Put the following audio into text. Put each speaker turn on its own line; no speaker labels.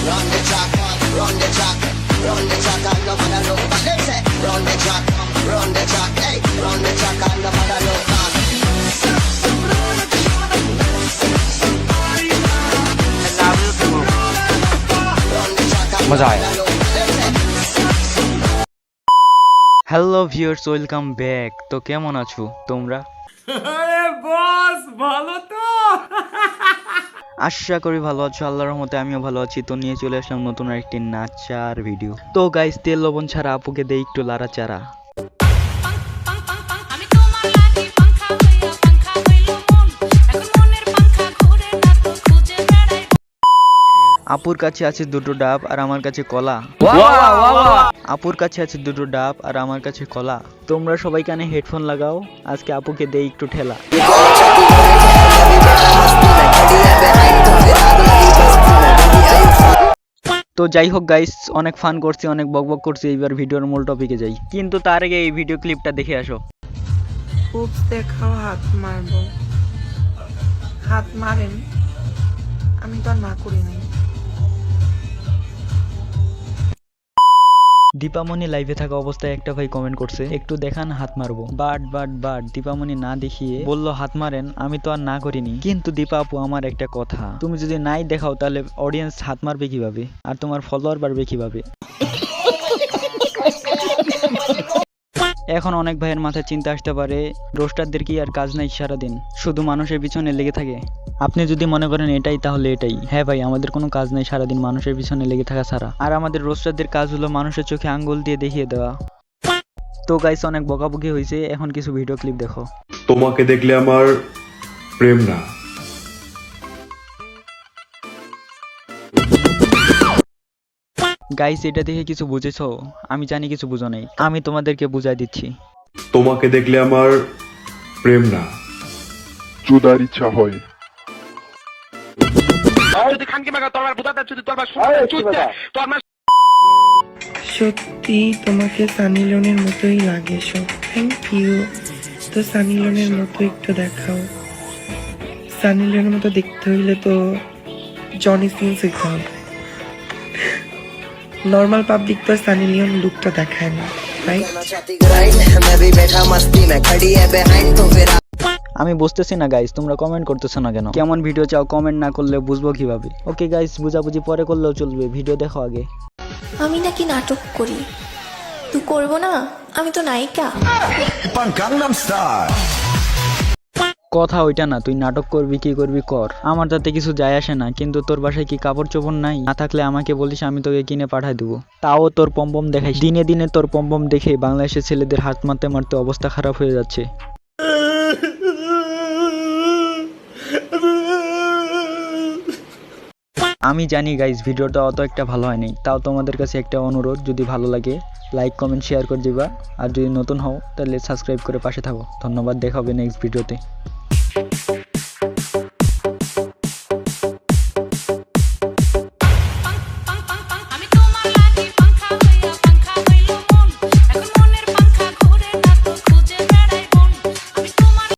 Run the track, run the track, run the track and no matter look back. Them say, run the track, hey, run the track and no matter look back.
मजा आया। Hello viewers, welcome back. তো কেমন আছো তোমরা?
আরে বস ভালো তো?
আশা করি ভালো আছো, আল্লাহর রহমতে আমিও ভালো আছি। তো নিয়ে চলে আসলাম নতুন একটি নাচার ভিডিও। তো গাইস, তেল লবণ ছাড়া আপুকে দেই একটু লাড়াচাড়া। আপুর কাছে আছে দুটো ডাব আর আমার কাছে কলা। আপুর কাছে আছে দুটো ডাব আর আমার কাছে কলা। তোমরা সবাই কানে হেডফোন লাগাও, আজকে আপুকে দেই একটু ঠেলা। তো যাই হোক গাইস, অনেক ফান করছি, অনেক বকবক করছি, এইবার ভিডিওর মূল টপিকে যাই। কিন্তু তার আগে এই ভিডিও ক্লিপটা দেখে আসো।
উপস দেখাও, হাত মারবো। হাত মারেন, আমি তো আর না করি নাই।
দীপামণি লাইভে থাকা অবস্থায় একটা ভাই কমেন্ট করছে, একটু দেখান হাত মারবো। বাট দীপামণি না দেখিয়ে বলল হাত মারেন, আমি তো আর না করিনি। কিন্তু দীপা আপু, আমার একটা কথা, তুমি যদি নাই দেখাও তাহলে অডিয়েন্স হাত মারবে কিভাবে আর তোমার ফলোয়ার বাড়বে কিভাবে? এখন অনেক ভাইয়ের মাথায় চিন্তা আসতে পারে, রোস্টারদের কি আর কাজ নাই সারাদিন, শুধু মানুষের পিছনে লেগে থাকে? আপনি যদি মনে করেন এটাই, তাহলে এটাই। হ্যাঁ ভাই, আমাদের কোনো কাজ নাই সারাদিন মানুষের পিছনে লেগে থাকা ছাড়া। আর আমাদের রোস্টারদের কাজ হলো মানুষের চোখে আঙ্গুল দিয়ে দেখিয়ে দেওয়া। তো গাইস, অনেক বকাবকি হয়েছে, এখন কিছু ভিডিও ক্লিপ দেখো।
তোমাকে দেখলে আমার প্রেম না।
গাইস, এটা দেখে কিছু বুঝেছো? আমি জানি কিছু বুঝো নাই, আমি তোমাদেরকে বুঝাই দিচ্ছি।
তোমাকে দেখলে আমার প্রেম না,
চুদার ইচ্ছা হয়।
সত্যি তোমাকে সানি লিওনের মতোই লাগে সব। Thank you. তো সানি লিওনের মতো একটু দেখাও। সানি লিওনের মতো দেখতে হইলে তো জনি সিনস হইতে হবে। নর্মাল পাবলিক তো সানি লিওন লুকটা দেখায় না, রাইট?
আমি বুঝতেছি না গাইস, তোমরা কমেন্ট করতেছো না কেন? কেমন ভিডিও চাও? কমেন্ট না করলে বুঝবো কিভাবে? ওকে গাইস, বুঝাবুঝি পরে করলেও চলবে, ভিডিও দেখো আগে।
আমি নাকি নাটক করি? তুই করবো না? আমি তো নায়িকা।
কথা ওইটা না, তুই নাটক করবি কি করবি কর, আমার তাতে কিছু যায় আসে না। কিন্তু তোর বাসায় কি কাপড় চোপড় নাই? না থাকলে আমাকে বলিস, আমি তোকে কিনে পাঠাই দেবো। তাও তোর পম্পম দেখাই। দিনে দিনে তোর পম্পম দেখে বাংলাদেশের ছেলেদের হাত মারতে মারতে অবস্থা খারাপ হয়ে যাচ্ছে। আমি জানি গাইস, ভিডিওটা অত একটা ভালো হয়নি, তাও তোমাদের কাছে একটা অনুরোধ, যদি ভালো লাগে লাইক কমেন্ট শেয়ার করে দিবা। আর যদি নতুন হও তাহলে সাবস্ক্রাইব করে পাশে থাকো। ধন্যবাদ, দেখা হবে নেক্সট ভিডিওতে।